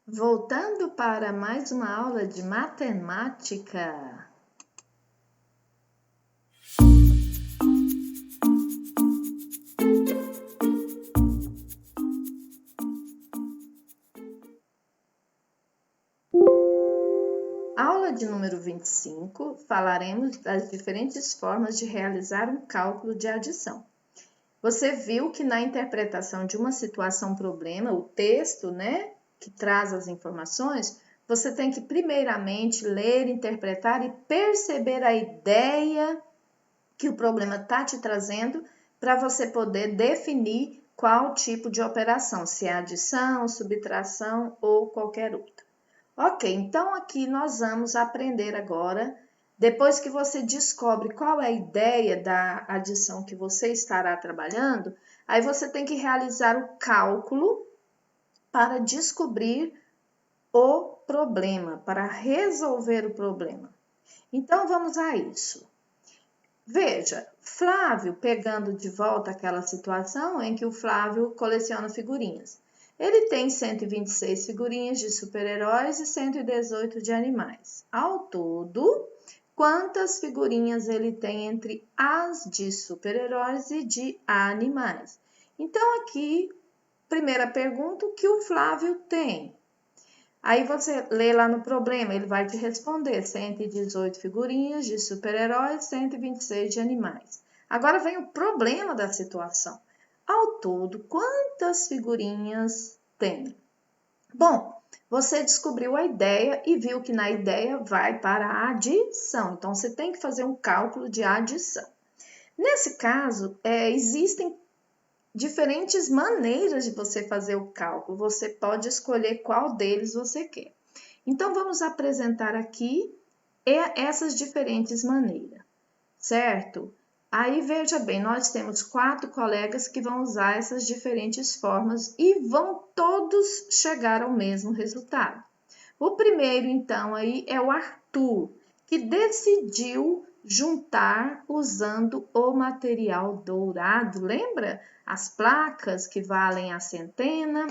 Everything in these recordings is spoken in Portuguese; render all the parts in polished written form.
Voltando para mais uma aula de matemática. Aula de número 25, falaremos das diferentes formas de realizar um cálculo de adição. Você viu que na interpretação de uma situação-problema, o texto, que traz as informações, você tem que primeiramente ler, interpretar e perceber a ideia que o problema está te trazendo para você poder definir qual tipo de operação, se é adição, subtração ou qualquer outra. Ok, então aqui nós vamos aprender agora, depois que você descobre qual é a ideia da adição que você estará trabalhando, aí você tem que realizar o cálculo para descobrir o problema, para resolver o problema. Então vamos a isso. Veja, Flávio pegando de volta aquela situação em que o Flávio coleciona figurinhas. Ele tem 126 figurinhas de super-heróis e 118 de animais. Ao todo, quantas figurinhas ele tem entre as de super-heróis e de animais? Então, aqui, primeira pergunta, o que o Flávio tem? Aí você lê lá no problema, ele vai te responder 118 figurinhas de super-heróis, 126 de animais. Agora vem o problema da situação. Ao todo, quantas figurinhas tem? Bom, você descobriu a ideia e viu que na ideia vai para a adição. Então, você tem que fazer um cálculo de adição. Nesse caso, existem diferentes maneiras de você fazer o cálculo. Você pode escolher qual deles você quer. Então, vamos apresentar aqui essas diferentes maneiras, certo? Aí, veja bem, nós temos 4 colegas que vão usar essas diferentes formas e vão todos chegar ao mesmo resultado. O primeiro, então, aí é o Arthur, que decidiu juntar usando o material dourado. Lembra? As placas que valem a centena,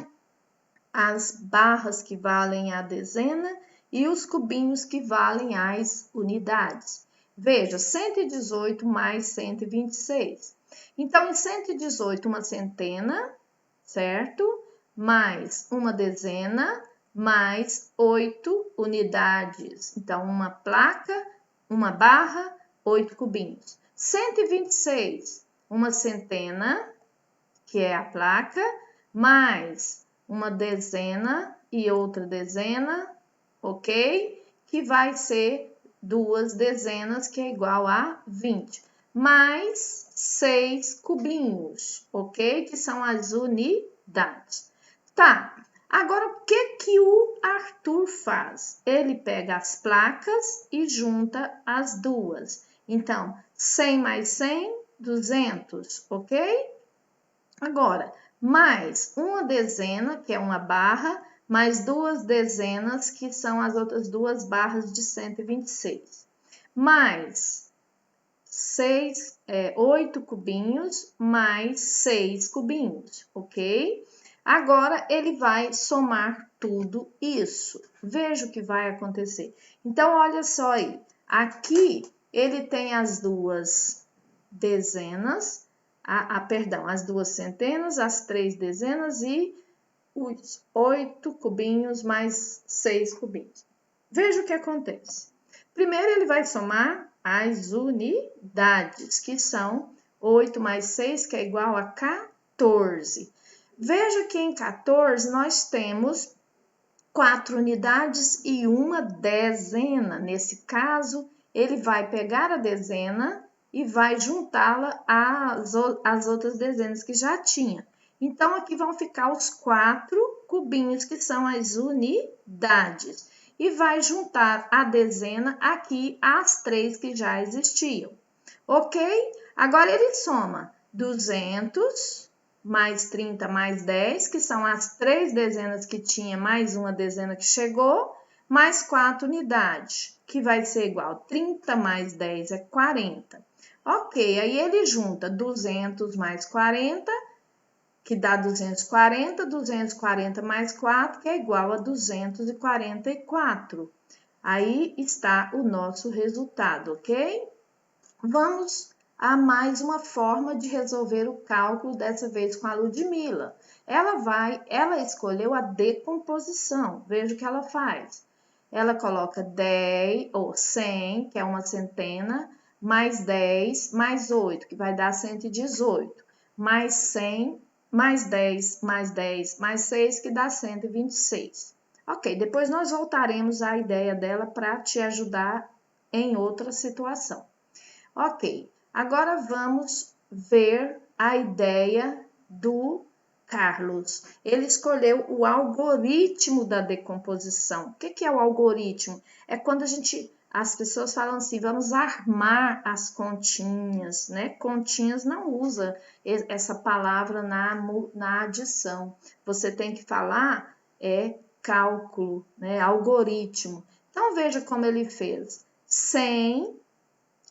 as barras que valem a dezena e os cubinhos que valem as unidades. Veja, 118 mais 126. Então, em 118, uma centena, certo? Mais uma dezena, mais 8 unidades. Então, uma placa, uma barra, 8 cubinhos. 126, uma centena, que é a placa, mais uma dezena e outra dezena, ok? Que vai ser 2 dezenas, que é igual a 20. Mais 6 cubinhos, ok? Que são as unidades. Tá, agora o que o Arthur faz? Ele pega as placas e junta as duas. Então, 100 mais 100, 200, ok? Agora, mais uma dezena, que é uma barra, mais 2 dezenas, que são as outras 2 barras de 126. Mais 8 cubinhos, mais 6 cubinhos, ok? Agora, ele vai somar tudo isso. Veja o que vai acontecer. Então, olha só aí. Aqui, ele tem as 2 dezenas, as 2 centenas, as 3 dezenas e os 8 cubinhos mais 6 cubinhos. Veja o que acontece. Primeiro, ele vai somar as unidades, que são 8 mais 6, que é igual a 14. Veja que em 14 nós temos 4 unidades e uma dezena. Nesse caso, ele vai pegar a dezena e vai juntá-la às outras dezenas que já tinha. Então, aqui vão ficar os 4 cubinhos, que são as unidades. E vai juntar a dezena aqui às 3 que já existiam. Ok? Agora, ele soma 200 mais 30 mais 10, que são as 3 dezenas que tinha, mais uma dezena que chegou, mais 4 unidades, que vai ser igual 30 mais 10 é 40. Ok, aí ele junta 200 mais 40, que dá 240, 240 mais 4, que é igual a 244. Aí está o nosso resultado, ok? Vamos a mais uma forma de resolver o cálculo, dessa vez com a Ludmila. Ela escolheu a decomposição. Veja o que ela faz. Ela coloca 10 ou 100, que é uma centena, mais 10, mais 8, que vai dar 118, mais 100, mais 10, mais 10, mais 6, que dá 126. Ok, depois nós voltaremos à ideia dela para te ajudar em outra situação. Ok, agora vamos ver a ideia do Carlos. Ele escolheu o algoritmo da decomposição. O que é o algoritmo? É quando as pessoas falam assim, vamos armar as continhas, né? Continhas não usa essa palavra na adição. Você tem que falar cálculo, né? Algoritmo. Então, veja como ele fez. 100,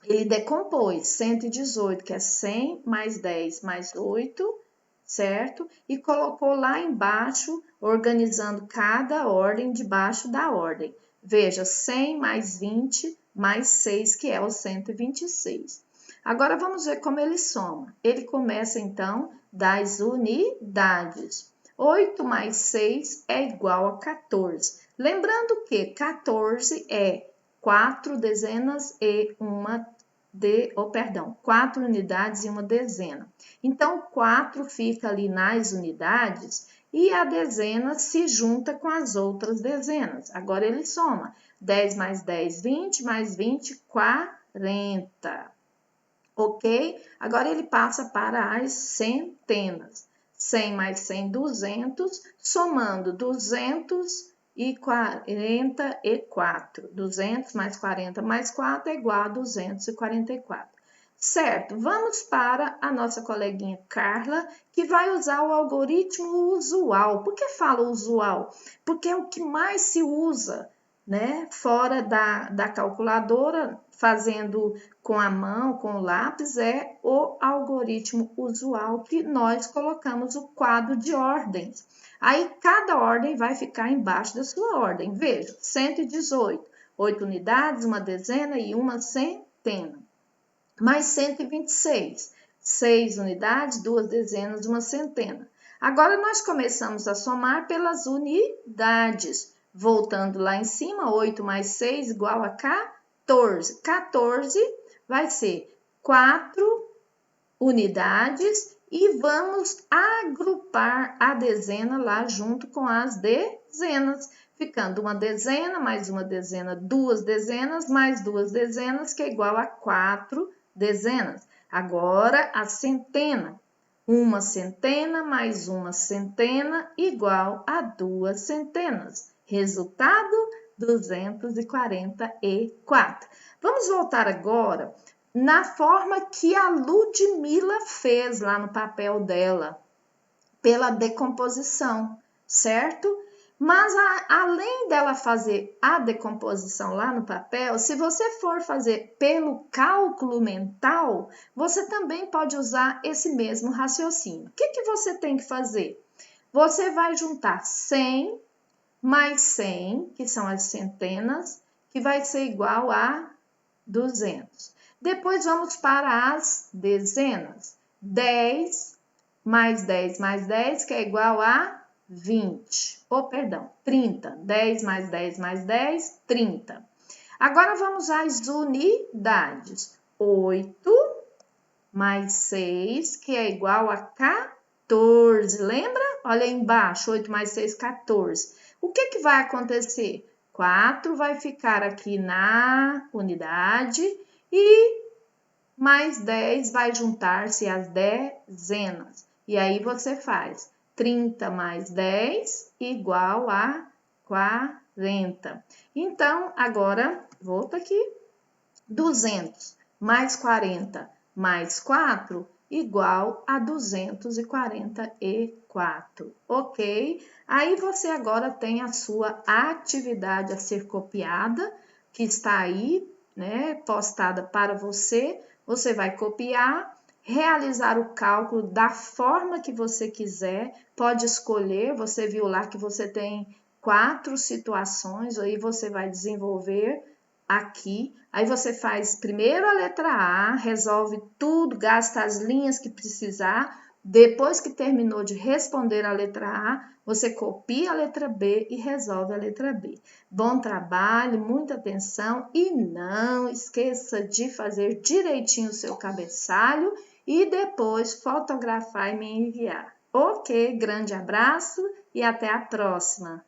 ele decompôs 118, que é 100 mais 10 mais 8, certo? E colocou lá embaixo, organizando cada ordem debaixo da ordem. Veja, 100 mais 20 mais 6, que é o 126. Agora, vamos ver como ele soma. Ele começa, então, das unidades. 8 mais 6 é igual a 14. Lembrando que 14 é 4 dezenas e quatro unidades e uma dezena. Então, 4 fica ali nas unidades e a dezena se junta com as outras dezenas. Agora, ele soma 10 mais 10, 20, mais 20, 40. Ok? Agora, ele passa para as centenas. 100 mais 100, 200, somando 244. 200 mais 40 mais 4 é igual a 244. Certo, vamos para a nossa coleguinha Carla, que vai usar o algoritmo usual. Por que falo usual? Porque é o que mais se usa, né? Fora da calculadora, fazendo com a mão, com o lápis, é o algoritmo usual, que nós colocamos o quadro de ordens. Aí, cada ordem vai ficar embaixo da sua ordem. Veja, 118, 8 unidades, uma dezena e uma centena. Mais 126, 6 unidades, 2 dezenas, uma centena. Agora, nós começamos a somar pelas unidades. Voltando lá em cima, 8 mais 6 igual a 14. 14 vai ser 4 unidades e vamos agrupar a dezena lá junto com as dezenas, ficando uma dezena, mais uma dezena, 2 dezenas, mais 2 dezenas, que é igual a 4 dezenas. Agora, a centena. Uma centena mais uma centena igual a 2 centenas. Resultado, 244. Vamos voltar agora na forma que a Ludmila fez lá no papel dela, pela decomposição, certo? Mas além dela fazer a decomposição lá no papel, se você for fazer pelo cálculo mental, você também pode usar esse mesmo raciocínio. O que você tem que fazer? Você vai juntar 100 mais 100, que são as centenas, que vai ser igual a 200. Depois vamos para as dezenas. 10 mais 10 mais 10, que é igual a 20. 30. 10 mais 10 mais 10, 30. Agora vamos às unidades. 8 mais 6, que é igual a 14. Lembra? Olha aí embaixo, 8 mais 6, 14. O que vai acontecer? 4 vai ficar aqui na unidade e mais 10 vai juntar-se às dezenas. E aí você faz 30 mais 10 igual a 40. Então, agora, volta aqui. 200 mais 40 mais 4 igual a 244, ok? Aí você agora tem a sua atividade a ser copiada, que está aí, né, postada para você. Você vai copiar realizar o cálculo da forma que você quiser, pode escolher, você viu lá que você tem 4 situações, aí você vai desenvolver aqui, aí você faz primeiro a letra A, resolve tudo, gasta as linhas que precisar, depois que terminou de responder a letra A, você copia a letra B e resolve a letra B. Bom trabalho, muita atenção e não esqueça de fazer direitinho o seu cabeçalho e depois fotografar e me enviar. Ok, grande abraço e até a próxima!